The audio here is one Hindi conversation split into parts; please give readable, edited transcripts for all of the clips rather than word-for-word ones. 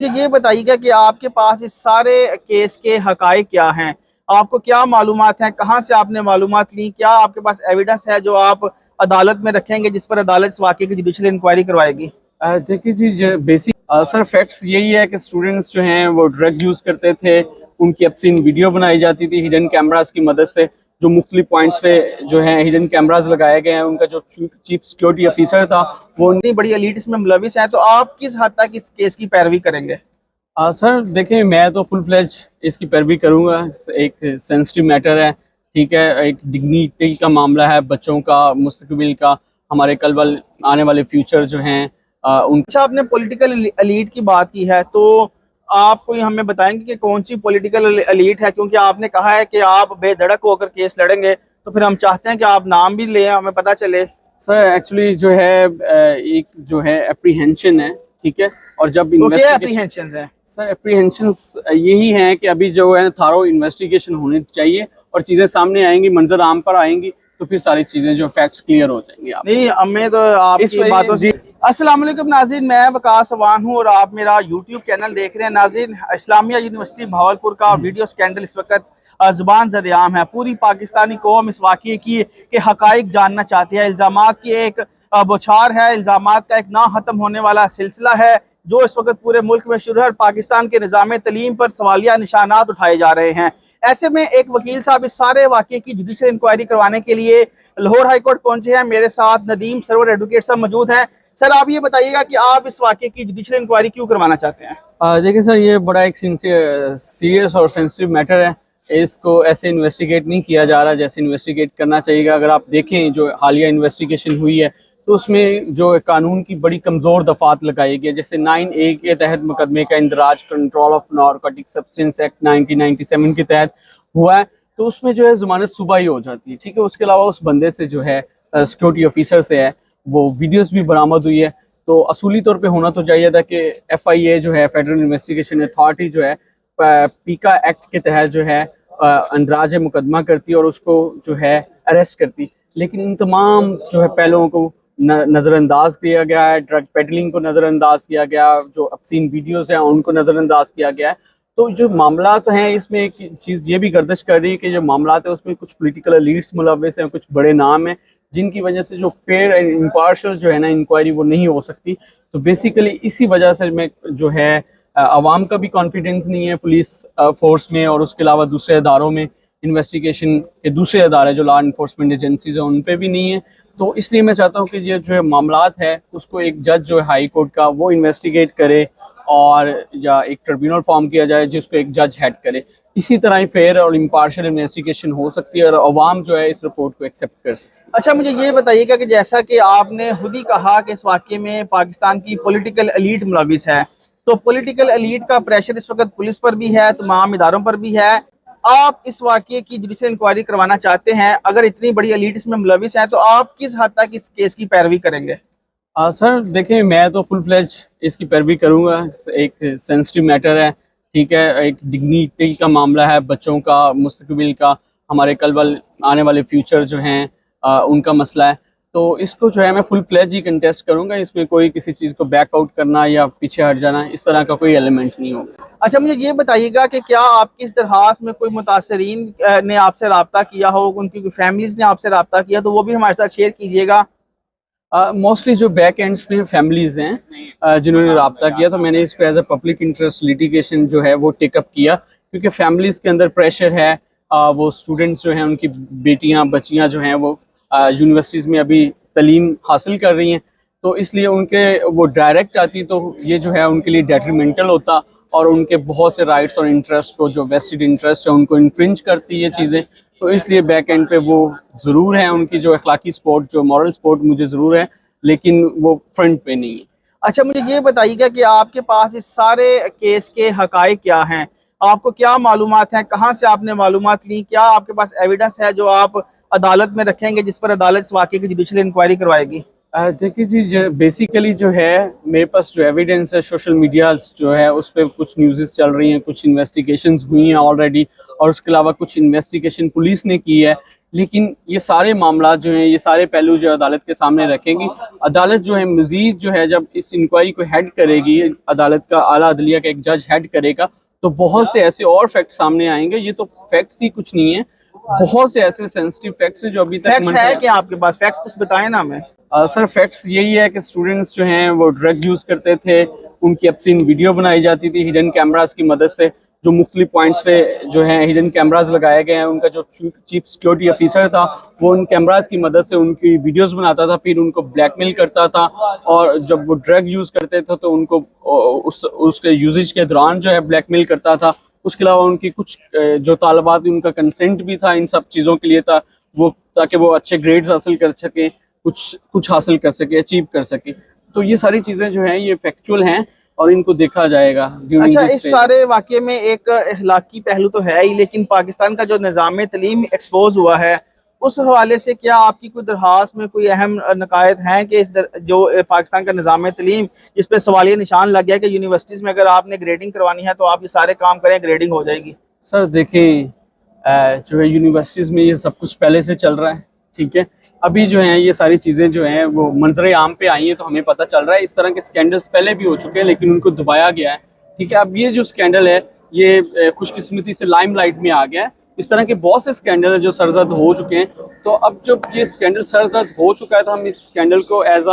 ये बताइएगा कि आपके पास इस सारे केस के हकाइक क्या हैं। आपको क्या मालूमात हैं, कहाँ से आपने मालूमात ली, क्या आपके पास एविडेंस है जो आप अदालत में रखेंगे जिस पर अदालत इस वाकये की जुडिशल इंक्वायरी करवाएगी। देखिए जी, बेसिक सर फैक्ट्स यही है कि स्टूडेंट्स जो हैं वो ड्रग यूज़ करते थे, उनकी obscene वीडियो बनाई जाती थी हिडन कैमरास की मदद से। जो मुख्तलिफ पॉइंट्स पे जो है हिडन कैमरास लगाए गए हैं, उनका जो चीफ सिक्योरिटी ऑफिसर था वो इतनी बड़ी एलीट इसमें मुलविस है, तो आप किस हद तक इस केस की पैरवी करेंगे। सर देखिए, मैं तो फुल फ्लेज इसकी पैरवी करूंगा। एक सेंसिटिव मैटर है, ठीक है, एक डिग्निटी का मामला है, बच्चों का मुस्तकबिल का, हमारे कल वाल आने वाले फ्यूचर जो हैं उन। अच्छा, आपने पॉलिटिकल एलीट की बात की है, तो आप कोई हमें बताएंगे कि कौन सी पॉलिटिकल एलीट है, क्योंकि आपने कहा है कि आप बेधड़क होकर केस लड़ेंगे, तो फिर हम चाहते हैं कि आप नाम भी लें, हमें पता चले। सर एक्चुअली जो है एक जो है एप्रीहेंशन है, ठीक है, और जब तो क्या इन्वेस्टिगेशन। एप्रीहेंशंस हैं। सर एप्रीहेंशंस यही हैं कि अभी जो है थारो इन्वेस्टिगेशन होनी चाहिए और चीज़ें सामने आएंगी, मंजर आम पर आएंगी, तो फिर सारी चीज़ें जो फैक्ट्स क्लियर हो जाएंगी आप नहीं, हमें तो इस आपकी वजह बातों जी। से। अस्सलाम वालेकुम नाज़रीन, मैं वकास अवान हूँ और आप मेरा यूट्यूब चैनल देख रहे हैं। नाज़रीन, इस्लामिया यूनिवर्सिटी भावलपुर का वीडियो स्कैंडल इस वक्त ज़ुबान ज़द-ए-आम है। पूरी पाकिस्तानी कौम इस वाक़ये की के हक़ाइक़ जानना चाहती है। इल्ज़ामात की एक बौछार है, इल्ज़ामात का एक ना ख़त्म होने वाला सिलसिला है जो इस वक्त पूरे मुल्क में शुरू है और पाकिस्तान के निज़ाम तलीम पर सवालिया निशानात उठाए जा रहे हैं। ऐसे में एक वकील साहब इस सारे वाक़ये की जुडिशल इंक्वायरी करवाने के लिए लाहौर हाई कोर्ट पहुंचे हैं। मेरे साथ नदीम सरवर एडवोकेट साहब मौजूद हैं। सर, आप ये बताइएगा कि आप इस वाक़ये की जुडिशल इंक्वायरी क्यों करवाना चाहते हैं। देखिए सर, ये बड़ा एक सीरियस और सेंसिटिव मैटर है। इसको ऐसे इन्वेस्टिगेट नहीं किया जा रहा जैसे इन्वेस्टिगेट करना चाहिए। अगर आप देखें जो हालिया इन्वेस्टिगेशन हुई है, तो उसमें जो कानून की बड़ी कमज़ोर दफात लगाई गई है, जैसे 9A के तहत मुकदमे का इंदराज control of narcotic substance act 1997 के तहत हुआ है, तो उसमें जो है ज़मानत सुबह ही हो जाती है, ठीक है। उसके अलावा उस बंदे से जो है सिक्योरिटी ऑफिसर से है वो वीडियोस भी बरामद हुई है। तो असूली तौर पे होना तो चाहिए था कि FIA जो है, फेडरल इन्वेस्टिगेशन अथॉरिटी जो है, पीका एक्ट के तहत जो है अंदराज मुकदमा करती और उसको जो है अरेस्ट करती। लेकिन इन तमाम जो है पहलुओं को नज़रअंदाज किया गया है। ड्रग पेडलिंग को नज़रअंदाज किया गया, जो obscene वीडियोस हैं उनको नज़रअंदाज किया गया है। तो जो मामला हैं इसमें एक चीज़ ये भी गर्दिश कर रही है कि जो मामला है उसमें कुछ पॉलिटिकल एलीट्स मुलव्वस हैं, कुछ बड़े नाम हैं, जिनकी वजह से जो फेयर एंड इम्पार्शियल जो है ना इंक्वायरी वो नहीं हो सकती। तो बेसिकली इसी वजह से मैं जो है आवाम का भी कॉन्फिडेंस नहीं है पुलिस फोर्स में और उसके अलावा दूसरे अदारों में, इन्वेस्टिगेशन के दूसरे अदारे जो लॉ इन्फोर्समेंट एजेंसीज हैं उन पे भी नहीं है। तो इसलिए मैं चाहता हूँ कि ये जो है मामलात है उसको एक जज जो है हाई कोर्ट का वो इन्वेस्टिगेट करे और या एक ट्रिब्यूनल फॉर्म किया जाए जिसको एक जज हेड करे। इसी तरह ही फेयर और इम्पार्शियल इन्वेस्टिगेशन हो सकती है और अवाम जो है इस रिपोर्ट को एक्सेप्ट कर सकती है। अच्छा, मुझे ये बताइएगा कि जैसा कि आपने खुद ही कहा कि इस वाक़ये में पाकिस्तान की पॉलिटिकल एलीट मुलविस है, तो पॉलिटिकल एलीट का प्रेशर इस वक्त पुलिस पर भी है, तमाम इदारों पर भी है। आप इस वाक़ये की जुडिशल इंक्वायरी करवाना चाहते हैं, अगर इतनी बड़ी एलीट इसमें मुलविस है, तो आप किस हद तक इस केस की पैरवी करेंगे। सर देखिए, मैं तो फुल फ्लेज इसकी पैरवी करूंगा। एक सेंसिटिव मैटर है, ठीक है, एक डिग्निटी का मामला है, बच्चों का मुस्तकबिल का, हमारे कल वाल आने वाले फ्यूचर जो हैं उनका मसला है। तो इसको जो है मैं फुल फ्लेज ही कंटेस्ट करूंगा। इसमें कोई किसी चीज़ को बैकआउट करना या पीछे हट जाना इस तरह का कोई एलिमेंट नहीं होगा। अच्छा, मुझे ये बताइएगा कि क्या आपकी इस दरख्वास्त में कोई मुतासरीन ने आपसे रब्ता किया हो, उनकी फैमिलीज ने आपसे रब्ता किया, तो वो भी हमारे साथ शेयर कीजिएगा। मोस्टली जो बैक एंड्स पे फैमिलीज हैं जिन्होंने रब्ता किया, तो मैंने इसको as a public interest litigation जो है वो टेकअप किया, क्योंकि फैमिलीज के अंदर प्रेशर है। वो स्टूडेंट्स जो हैं उनकी बेटियां बच्चियां जो हैं वो यूनिवर्सिटीज़ में अभी तलीम हासिल कर रही हैं, तो इसलिए उनके वो डायरेक्ट आती तो ये जो है उनके लिए डेट्रीमेंटल होता और उनके बहुत से राइट्स और इंटरेस्ट को, जो वेस्टेड इंटरेस्ट है, उनको इन्फ्रिंज करती ये चीज़ें। तो इसलिए बैक एंड पे वो ज़रूर है, उनकी जो अखलाकी सपोर्ट, जो मॉरल सपोर्ट मुझे ज़रूर है, लेकिन वो फ्रंट पे नहीं है। अच्छा, मुझे ये बताइएगा कि आपके पास इस सारे केस के हकाइक क्या हैं। आपको क्या मालूमात हैं, कहाँ से आपने मालूमात ली, क्या आपके पास एविडेंस है जो आप अदालत में रखेंगे जिस पर अदालत इस वाक़ये की जुडिशल इंक्वायरी करवाएगी। देखिए जी, बेसिकली जो है मेरे पास जो एविडेंस है, सोशल मीडिया जो है उस पर कुछ न्यूज़ चल रही हैं, कुछ इन्वेस्टिगेशंस हुई हैं ऑलरेडी, और उसके अलावा कुछ इन्वेस्टिगेशन पुलिस ने की है। लेकिन ये सारे मामला जो हैं, ये सारे पहलू जो अदालत के सामने रखेंगी। अदालत जो है मज़ीद जो है जब इस इंक्वायरी को हेड करेगी, अदालत का आला अदलिया का एक जज हेड करेगा, तो बहुत से ऐसे और फैक्ट सामने आएंगे। ये तो फैक्ट्स ही कुछ नहीं है, बहुत से ऐसे सेंसिटिव फैक्ट्स हैं जो अभी तक फैक्ट्स है क्या आपके पास? फैक्ट्स कुछ बताएं ना हमें। सर फैक्ट्स यही है कि स्टूडेंट्स जो हैं वो ड्रग यूज़ करते थे, उनकी obscene वीडियो बनाई जाती थी हिडन कैमरास की मदद से। जो मुख्तलिफ पॉइंट्स पे जो है हिडन कैमरास लगाए गए हैं, उनका जो चीफ सिक्योरिटी ऑफिसर था वो उन कैमरास की मदद से उनकी वीडियोस बनाता था, फिर उनको ब्लैकमेल करता था। और जब वो ड्रग यूज़ करते थे तो उनको उसके यूजेज के दौरान जो है ब्लैकमेल करता था। उसके अलावा उनकी कुछ जो तालबात, उनका कंसेंट भी था इन सब चीज़ों के लिए था, वो ताकि वो अच्छे ग्रेड्स हासिल कर सकें, कुछ हासिल कर सके, अचीव कर सके। तो ये सारी चीज़ें जो हैं ये फैक्चुअल हैं और इनको देखा जाएगा ड्यूरिंग अच्छा, दिस इस फेज। सारे वाक़ये में एक अखलाकी पहलू तो है ही, लेकिन पाकिस्तान का जो निज़ाम तलीम एक्सपोज हुआ है, उस हवाले से क्या आपकी कोई दरख्वास्त में कोई अहम नकायत हैं कि जो पाकिस्तान का निज़ाम तलीम, जिस पे सवालिया निशान लग गया कि यूनिवर्सिटीज़ में अगर आपने ग्रेडिंग करवानी है तो आप ये सारे काम करें, ग्रेडिंग हो जाएगी? सर देखें, जो है यूनिवर्सिटीज़ में ये सब कुछ पहले से चल रहा है, ठीक है। अभी जो है ये सारी चीज़ें जो हैं वो मंजर आम पे आई हैं तो हमें पता चल रहा है। इस तरह के स्कैंडल्स पहले भी हो चुके हैं लेकिन उनको दबाया गया है, ठीक है। अब ये जो स्कैंडल है ये खुशकिस्मती से लाइमलाइट में आ गया है। इस तरह के बहुत से स्कैंडल है जो सरजद हो चुके हैं। तो अब जब ये स्कैंडल सरजद हो चुका है तो हम इस स्कैंडल को एज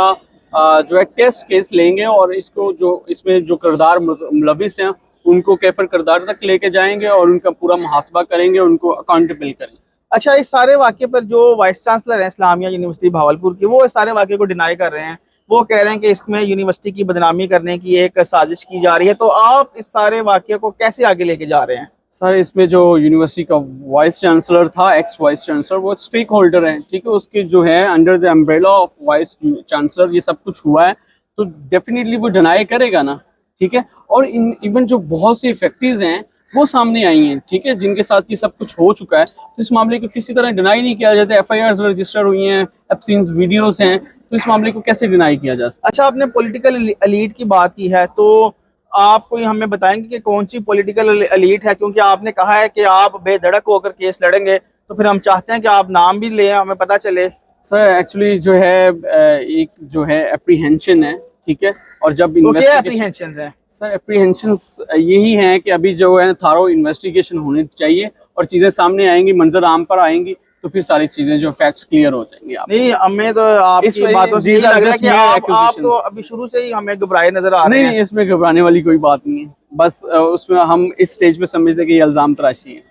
जो है टेस्ट केस लेंगे और इसको जो इसमें जो किरदार मुलविस हैं उनको कैफर किरदार तक लेके जाएंगे और उनका पूरा मुहासबा करेंगे, उनको अकाउंटेबल करेंगे। अच्छा, इस सारे वाक़ये पर जो वाइस चांसलर हैं इस्लामिया यूनिवर्सिटी भावलपुर की, वो इस सारे वाक़ये को डिनाई कर रहे हैं। वो कह रहे हैं कि इसमें यूनिवर्सिटी की बदनामी करने की एक साजिश की जा रही है। तो आप इस सारे वाक़ये को कैसे आगे लेके जा रहे हैं? सर इसमें जो यूनिवर्सिटी का वाइस चांसलर था, एक्स वाइस चांसलर, वो स्टेक होल्डर है, ठीक है। उसके जो है under the umbrella of vice chancellor ये सब कुछ हुआ है, तो डेफिनेटली वो डिनाई करेगा ना, ठीक है। और इवन जो बहुत सी फैक्ट्रीज हैं वो सामने आई हैं, ठीक है, जिनके साथ ये सब कुछ हो चुका है, तो इस मामले को किसी तरह डिनाई नहीं किया जाता। FIRs रजिस्टर हुई हैं, एब्सिन्स वीडियोस हैं, तो इस मामले को कैसे डिनाई किया जा सकता अच्छा, आपने पॉलिटिकल एलीट की बात की है, तो आप कोई हमें बताएंगे कि कौन सी पॉलिटिकल एलीट है? क्योंकि आपने कहा है कि आप बेधड़क होकर केस लड़ेंगे, तो फिर हम चाहते हैं कि आप नाम भी लें, हमें पता चले। सर? एक्चुअली जो है एक जो है एप्रीहेंशन है, ठीक है। और जब तो क्या इन्वेस्टिगेशन, एप्रीहेंशंस हैं? सर एप्रीहेंशंस यही हैं कि अभी जो है थारो इन्वेस्टिगेशन होनी चाहिए और चीज़ें सामने आएंगी, मंजर आम पर आएंगी, तो फिर सारी चीज़ें जो फैक्ट्स क्लियर हो जाएंगी। आप नहीं, हमें तो आपकी बातों से यही लग रहा है कि आप तो अभी शुरू से ही हमें घबराए नजर आ रहे नहीं हैं। नहीं, इसमें घबराने वाली कोई बात नहीं है। बस उसमें हम इस स्टेज पे समझते हैं कि ये इल्ज़ाम तराशी है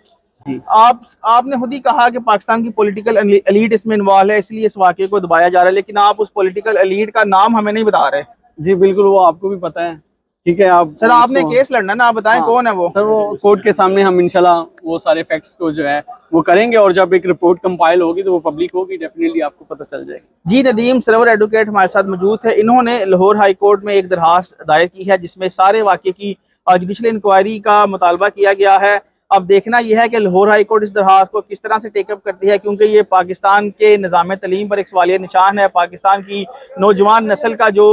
जी। आपने खुद ही कहा कि पाकिस्तान की पॉलिटिकल एलीट इसमें इन्वॉल्व है, इसलिए इस वाक़े को दबाया जा रहा है, लेकिन आप उस पॉलिटिकल एलीट का नाम हमें नहीं बता रहे। जी बिल्कुल, वो आपको भी पता है, ठीक है। आप सर, आपने केस लड़ना ना, आप बताएं हाँ, कौन है वो? सर वो कोर्ट के सामने हम इंशाल्लाह वो सारे फैक्ट्स को जो है वो करेंगे, और जब एक रिपोर्ट कंपाइल होगी तो वो पब्लिक होगी, डेफिनेटली आपको पता चल जाएगी। जी, नदीम सरवर एडवोकेट हमारे साथ मौजूद है। इन्होंने लाहौर हाई कोर्ट में एक दरखास्त दायर की है जिसमें सारे वाक़े की जुडिशल इंक्वायरी का मुतालबा किया गया है। अब देखना यह है कि लाहौर हाई कोर्ट इस दरखास्त को किस तरह से टेकअप करती है, क्योंकि ये पाकिस्तान के निज़ाम तलीम पर एक सवालिया निशान है। पाकिस्तान की नौजवान नस्ल का जो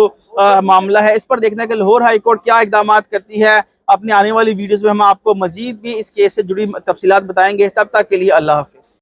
मामला है, इस पर देखना है कि लाहौर हाई कोर्ट क्या इकदाम करती है। अपनी आने वाली वीडियोज़ में हम आपको मज़ीद भी इस केस से जुड़ी तफसीलात बताएंगे। तब तक के लिए अल्लाह हाफिज़।